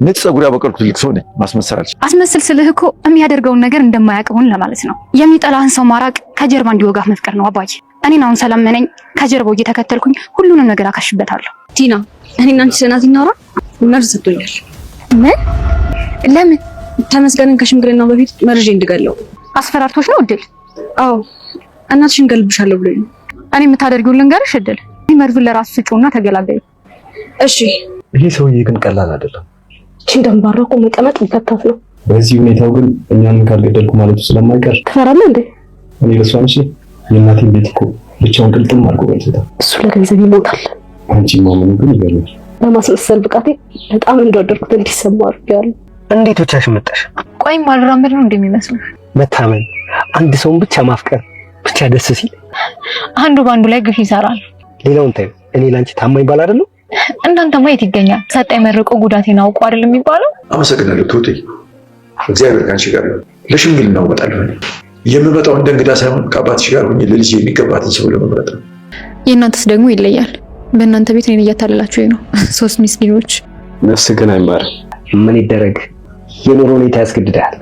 ንጽጉር ያበቀልኩት ልክ ሰው ነኝ። ማስመሰል አስመስል ስልህ እኮ የሚያደርገውን ነገር እንደማያውቀውን ለማለት ነው። የሚጠላህን ሰው ማራቅ ከጀርባ እንዲወጋህ መፍቀር ነው አባዬ። እኔን አሁን ሰለመነኝ ከጀርባው እየተከተልኩኝ ሁሉንም ነገር አካሽበታለሁ። ቲና እኔና አንቺ ሰናት እናውራ። መርዝ ሰጥቶኛል። ምን? ለምን? ተመስገንን ከሽምግልናው በፊት መርዤ እንድገለው አስፈራርቶሽ ነው እድል? አዎ እናትሽን ገልብሻለሁ ብሎኝ ነው። እኔ የምታደርጊውን ልንገርሽ እድል። መርዙን ለራስ ስጪውና ተገላገዩ። እሺ። ይሄ ሰውዬ ግን ቀላል አይደለም። ደንባራቆ መቀመጥ ይፈታት ነው። በዚህ ሁኔታው ግን እኛንም ካልገደልኩ ማለቱ ስለማይቀር ትፈራለህ እንዴ? እኔ ለሷ አንቺ የእናቴን ቤት እኮ ብቻውን ቅልጥም አድርጎ በልቶታል። እሱ ለገንዘብ ይሞታል። አንቺ ማመኑ ግን ይገርማል። ለማስመሰል ብቃቴ በጣም እንደወደድኩት እንዲሰማው አድርጌያለሁ። እንዴት ብቻሽን መጣሽ? ቆይ ማልራመድ ነው እንደሚመስልሽ? መታመን፣ አንድ ሰውን ብቻ ማፍቀር ብቻ ደስ ሲል አንዱ ባንዱ ላይ ግፍ ይሰራል። ሌላውን ታዩ። እኔ ላንቺ ታማኝ ባል አይደለም? እንዳንተ ማየት ይገኛል። ሰጣይ መርቆ ጉዳቴን አውቆ አይደል የሚባለው? አመሰግናለሁ ትውጤ። እግዚአብሔር ካንቺ ጋር ነው። ለሽምግልናው እመጣለሁ። የምመጣው እንደ እንግዳ ሳይሆን ከአባትሽ ጋር ሆኜ ለልጅ የሚገባትን ሰው ለመምረጥ ነው። የእናንተስ ደግሞ ይለያል። በእናንተ ቤት እኔን እያታለላችሁ ነው። 3 ምስኪኖች። ነፍስ ግን አይማርም። ምን ይደረግ፣ የኑሮ ሁኔታ ያስገድዳል።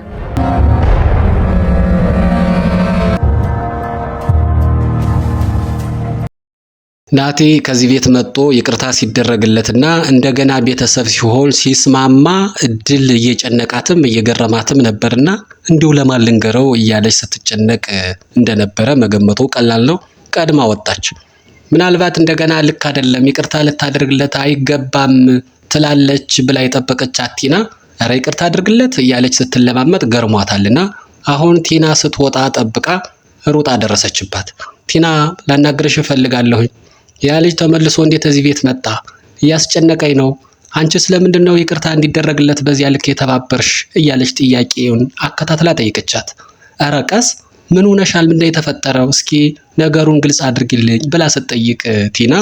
ናቲ ከዚህ ቤት መጥቶ ይቅርታ ሲደረግለትና እንደገና ቤተሰብ ሲሆን ሲስማማ እድል እየጨነቃትም እየገረማትም ነበርና እንዲሁ ለማን ልንገረው እያለች ስትጨነቅ እንደነበረ መገመቱ ቀላል ነው። ቀድማ ወጣች። ምናልባት እንደገና ልክ አይደለም ይቅርታ ልታደርግለት አይገባም ትላለች ብላ የጠበቀቻት ቲና ኧረ ይቅርታ አድርግለት እያለች ስትለማመጥ ገርሟታልና አሁን ቲና ስትወጣ ጠብቃ ሩጣ ደረሰችባት። ቲና ላናግርሽ እፈልጋለሁ። ያ ልጅ ተመልሶ እንዴት እዚህ ቤት መጣ? እያስጨነቀኝ ነው። አንቺ ስለምንድን ነው ይቅርታ እንዲደረግለት በዚያ ልክ የተባበርሽ? እያለች ጥያቄውን አከታትላ ጠይቀቻት። ኧረ ቀስ ምን ሆነሻል? ምንድነው የተፈጠረው? እስኪ ነገሩን ግልጽ አድርጊልኝ ብላ ስትጠይቅ ቲና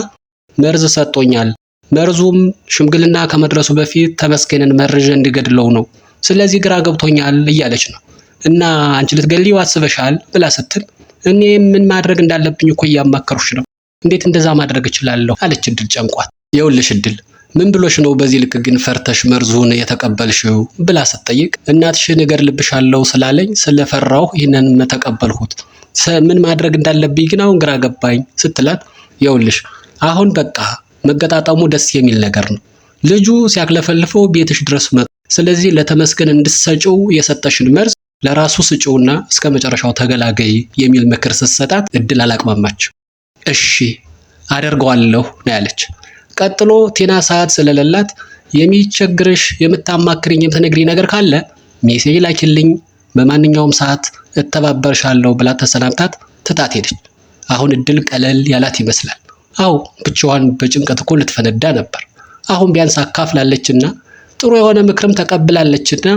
መርዝ ሰጥቶኛል። መርዙም ሽምግልና ከመድረሱ በፊት ተመስገንን መርዤ እንዲገድለው ነው። ስለዚህ ግራ ገብቶኛል እያለች ነው። እና አንቺ ልትገልዪው አስበሻል ብላ ስትል እኔ ምን ማድረግ እንዳለብኝ እኮ እያማከሩሽ ነው። እንዴት እንደዛ ማድረግ እችላለሁ? አለች እድል ጨንቋት። ይኸውልሽ እድል ምን ብሎሽ ነው በዚህ ልክ ግን ፈርተሽ መርዙን የተቀበልሽው? ብላ ስትጠይቅ እናትሽን እገድልብሻለሁ ስላለኝ ስለፈራሁ ይህንን ተቀበልሁት። ምን ማድረግ እንዳለብኝ ግን አሁን ግራ ገባኝ ስትላት ይኸውልሽ አሁን በቃ መገጣጠሙ ደስ የሚል ነገር ነው። ልጁ ሲያክለፈልፈው ቤትሽ ድረስ መጣ። ስለዚህ ለተመስገን እንድትሰጪው የሰጠሽን መርዝ ለራሱ ስጪውና እስከ መጨረሻው ተገላገይ የሚል ምክር ስትሰጣት እድል አላቅማማች። እሺ አደርገዋለሁ ነው ያለች። ቀጥሎ ቲና ሰዓት ስለሌላት የሚቸግርሽ የምታማክሪኝ የምትነግሪ ነገር ካለ ሜሴጅ ላኪልኝ፣ በማንኛውም ሰዓት እተባበርሻለሁ ብላ ተሰናብታት ትታት ሄደች። አሁን እድል ቀለል ያላት ይመስላል። አው ብቻዋን በጭንቀት እኮ ልትፈነዳ ነበር። አሁን ቢያንስ አካፍላለችና ጥሩ የሆነ ምክርም ተቀብላለችና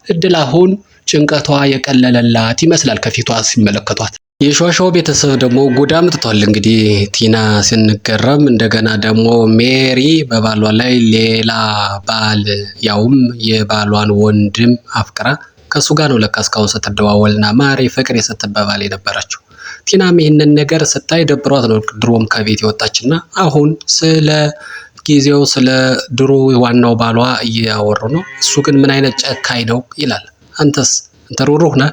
እድል አሁን ጭንቀቷ የቀለለላት ይመስላል ከፊቷ ሲመለከቷት። የሾሾው ቤተሰብ ደግሞ ጉዳም ትቷል። እንግዲህ ቲና ሲንገረም እንደገና ደግሞ ሜሪ በባሏ ላይ ሌላ ባል ያውም የባሏን ወንድም አፍቅራ ከሱ ጋር ነው ለካ እስካሁን ስትደዋወልና ማሪ ፍቅር ስትባባል የነበረችው። ቲናም ይህንን ነገር ስታይ ደብሯት ነው ድሮም ከቤት የወጣችና አሁን ስለ ጊዜው ስለ ድሮ ዋናው ባሏ እያወሩ ነው። እሱ ግን ምን አይነት ጨካኝ ነው ይላል። አንተስ አንተ ሩህሩህ ነህ?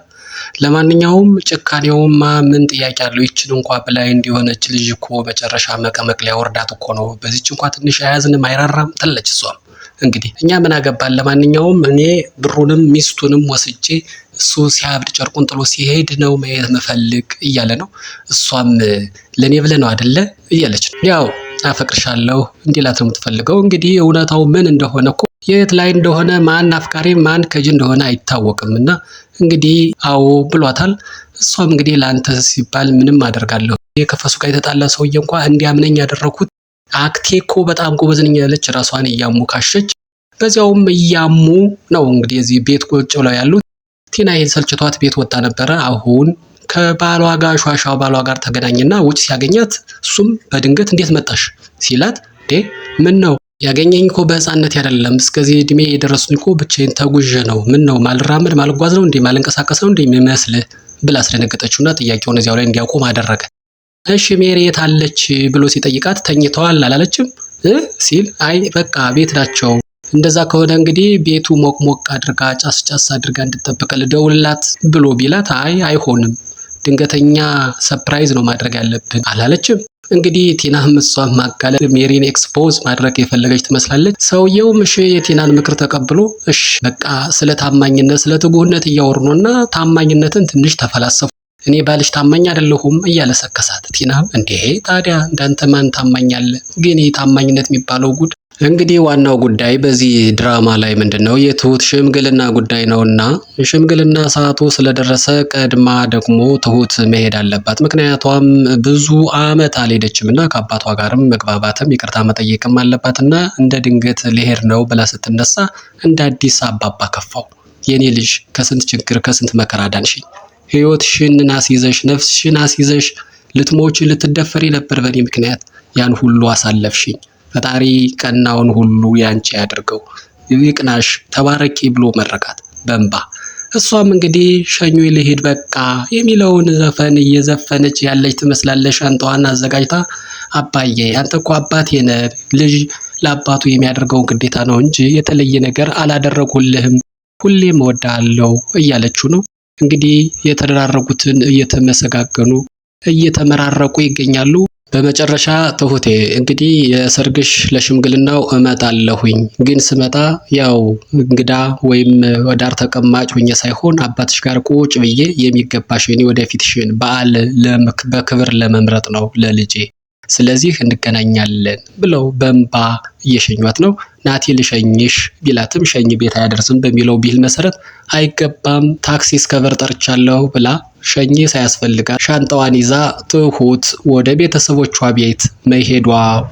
ለማንኛውም ጭካኔውማ ምን ጥያቄ አለው? ይችን እንኳን በላይ እንዲሆነች ልጅ እኮ መጨረሻ መቀመቅ ላይ ወርዳት እኮ ነው። በዚች እንኳን ትንሽ አያዝንም አይራራም ትለች እሷም። እንግዲህ እኛ ምን አገባን? ለማንኛውም እኔ ብሩንም ሚስቱንም ወስጄ እሱ ሲያብድ ጨርቁን ጥሎ ሲሄድ ነው ማየት መፈልግ እያለ ነው። እሷም ለኔ ብለህ ነው አይደለ እያለች ነው። ያው አፈቅርሻለሁ እንዲላት ነው የምትፈልገው። እንግዲህ እውነታው ምን እንደሆነ እኮ የት ላይ እንደሆነ ማን አፍቃሪ ማን ከጅ እንደሆነ አይታወቅምና እንግዲህ አዎ ብሏታል። እሷም እንግዲህ ለአንተ ሲባል ምንም አደርጋለሁ። የከፈሱ ጋር የተጣላ ሰውዬ እንኳን እንዲያምነኝ ያደረኩት አክቴ እኮ በጣም ጎበዝ ነኝ ያለች ራሷን እያሞካሸች በዚያውም እያሙ ነው እንግዲህ እዚህ ቤት ቁጭ ብለው ያሉት። ቲና ይሄን ሰልችቷት ቤት ወጣ ነበረ። አሁን ከባሏ ጋር ሿሿው ባሏ ጋር ተገናኝና ውጭ ሲያገኛት እሱም በድንገት እንዴት መጣሽ ሲላት ምን ነው ያገኘኝ እኮ በህፃነት አይደለም እስከዚህ እድሜ የደረስኩኝ እኮ ብቻዬን ተጉዤ ነው። ምን ነው ማልራመድ ማልጓዝ ነው እንዴ ማልንቀሳቀስ ነው እንዴ የሚመስልህ ብላ አስደነገጠችውና ጥያቄውን እዚያው ላይ እንዲያቆም አደረገ። እሺ ሜሪ የት አለች ብሎ ሲጠይቃት ተኝተዋል አላለችም ሲል አይ በቃ ቤት ናቸው እንደዛ ከሆነ እንግዲህ ቤቱ ሞቅ ሞቅ አድርጋ ጫስ ጫስ አድርጋ እንድትጠብቅ ልደውልላት ብሎ ቢላት አይ አይሆንም፣ ድንገተኛ ሰርፕራይዝ ነው ማድረግ ያለብን አላለችም። እንግዲህ ቲናም እሷን ማጋለጥ ሜሪን ኤክስፖዝ ማድረግ የፈለገች ትመስላለች። ሰውየውም እሺ የቲናን ምክር ተቀብሎ እሺ በቃ ስለ ታማኝነት ስለ ትጉህነት እያወሩ ነውና ታማኝነትን ትንሽ ተፈላሰፉ። እኔ ባልሽ ታማኝ አይደለሁም እያለ ሰከሳት። ቲናም እንዴ ታዲያ እንዳንተ ማን ታማኝ አለ? ግን ይህ ታማኝነት የሚባለው ጉድ እንግዲህ ዋናው ጉዳይ በዚህ ድራማ ላይ ምንድነው የትሁት ሽምግልና ጉዳይ ነውና ሽምግልና ሰዓቱ ስለደረሰ ቀድማ ደግሞ ትሁት መሄድ አለባት። ምክንያቱም ብዙ አመት አልሄደችምና ከአባቷ ጋርም መግባባትም ይቅርታ መጠየቅም አለባትና እንደ ድንገት ልሄድ ነው ብላ ስትነሳ እንደ አዲስ አባባ ከፋው። የኔ ልጅ ከስንት ችግር ከስንት መከራ ዳንሽኝ፣ ህይወትሽን አስይዘሽ ነፍስሽን አስይዘሽ ልትሞች ልትደፈሪ ነበር በእኔ ምክንያት፣ ያን ሁሉ አሳለፍሽኝ። ፈጣሪ ቀናውን ሁሉ ያንቺ ያድርገው፣ ይቅናሽ፣ ተባረኪ ብሎ መረቃት በእንባ። እሷም እንግዲህ ሸኙ ልሂድ በቃ የሚለውን ዘፈን እየዘፈነች ያለች ትመስላለች። ሻንጣዋን አዘጋጅታ አባዬ አንተ እኮ አባቴ ነህ፣ ልጅ ለአባቱ የሚያደርገውን ግዴታ ነው እንጂ የተለየ ነገር አላደረጉልህም፣ ሁሌም እወድሃለሁ እያለችው ነው። እንግዲህ የተደራረጉትን እየተመሰጋገኑ እየተመራረቁ ይገኛሉ። በመጨረሻ ትሁቴ እንግዲህ የሰርግሽ ለሽምግልናው እመጣለሁኝ፣ ግን ስመጣ ያው እንግዳ ወይም ዳር ተቀማጭ ሆኜ ሳይሆን አባትሽ ጋር ቁጭ ብዬ የሚገባሽን ወደፊትሽን በዓል በክብር ለመምረጥ ነው ለልጄ፣ ስለዚህ እንገናኛለን ብለው በእንባ እየሸኟት ነው። ናቲ ልሸኝሽ ቢላትም ሸኝ ቤት አያደርስም በሚለው ቢል መሰረት አይገባም ታክሲ እስከበር ጠርቻለሁ ብላ ሸኝ ሳያስፈልጋት ሻንጣዋን ይዛ ትሁት ወደ ቤተሰቦቿ ቤት መሄዷ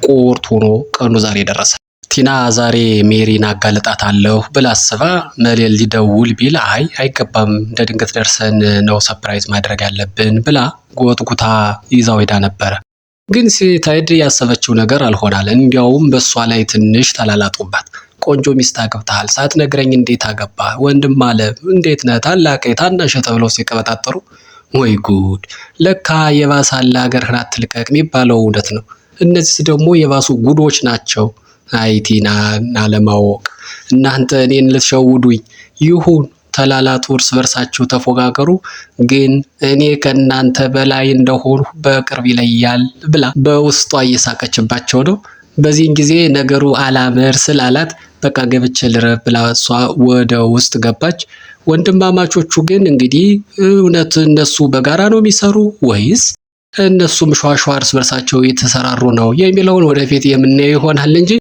ቁርጥ ሆኖ ቀኑ ዛሬ ደረሰ። ቲና ዛሬ ሜሪን አጋልጣታለሁ ብላ አስባ መሌል ሊደውል ቢል አይ አይገባም እንደ ድንገት ደርሰን ነው ሰርፕራይዝ ማድረግ ያለብን ብላ ጎትጉታ ይዛው ሄዳ ነበረ። ግን ሲታይድ ያሰበችው ነገር አልሆናለን። እንዲያውም በሷ ላይ ትንሽ ተላላጡባት። ቆንጆ ሚስት አግብተሃል፣ ሳትነግረኝ እንዴት አገባ? ወንድም አለ እንዴት ነህ? ታላቅ ታናሽ ተብለው ሲቀበጣጠሩ ወይ ጉድ! ለካ የባሰ አለ ሀገርህን አትልቀቅ የሚባለው እውነት ነው። እነዚህ ደግሞ የባሱ ጉዶች ናቸው። አይ ቲናን አለማወቅ። እናንተ እኔን ልትሸውዱኝ ይሁን ተላላጡ፣ እርስ በርሳችሁ ተፎጋገሩ፣ ግን እኔ ከእናንተ በላይ እንደሆኑ በቅርብ ይለያል ብላ በውስጧ እየሳቀችባቸው ነው። በዚህን ጊዜ ነገሩ አላመር ስላላት በቃ ገብቼ ልረፍ ብላ እሷ ወደ ውስጥ ገባች። ወንድማማቾቹ ግን እንግዲህ እውነት እነሱ በጋራ ነው የሚሰሩ ወይስ እነሱም ሸዋሸዋ እርስ በርሳቸው የተሰራሩ ነው የሚለውን ወደፊት የምናየው ይሆናል እንጂ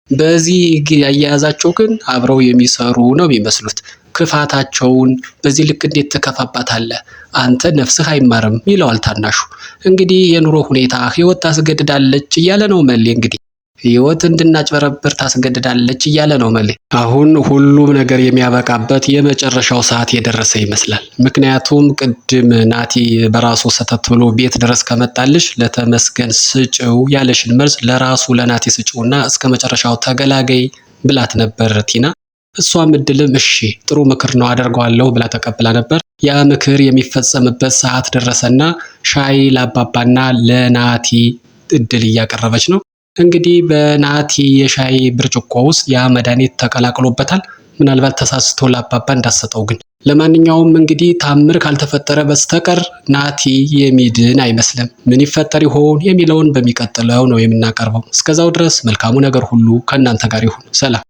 በዚህ ያያያዛቸው ግን አብረው የሚሰሩ ነው የሚመስሉት። ክፋታቸውን በዚህ ልክ እንዴት ትከፋባታለህ? አንተ ነፍስህ አይማርም ይለዋል ታናሹ። እንግዲህ የኑሮ ሁኔታ ህይወት ታስገድዳለች እያለ ነው መሌ። እንግዲህ ህይወት እንድናጭበረብር ታስገድዳለች እያለ ነው መሌ። አሁን ሁሉም ነገር የሚያበቃበት የመጨረሻው ሰዓት የደረሰ ይመስላል። ምክንያቱም ቅድም ናቲ በራሱ ሰተት ብሎ ቤት ድረስ ከመጣልሽ ለተመስገን ስጭው ያለሽን መልስ ለራሱ ለናቲ ስጭውና እስከ መጨረሻው ተገላገይ ብላት ነበር ቲና። እሷም እድልም እሺ ጥሩ ምክር ነው አደርገዋለሁ ብላ ተቀብላ ነበር። ያ ምክር የሚፈጸምበት ሰዓት ደረሰና ሻይ ለአባባና ለናቲ እድል እያቀረበች ነው። እንግዲህ በናቲ የሻይ ብርጭቆ ውስጥ ያ መድኃኒት ተቀላቅሎበታል። ምናልባት ተሳስቶ ለአባባ እንዳሰጠው ግን ለማንኛውም እንግዲህ ታምር ካልተፈጠረ በስተቀር ናቲ የሚድን አይመስልም። ምን ይፈጠር ይሆን የሚለውን በሚቀጥለው ነው የምናቀርበው። እስከዛው ድረስ መልካሙ ነገር ሁሉ ከእናንተ ጋር ይሁን። ሰላም።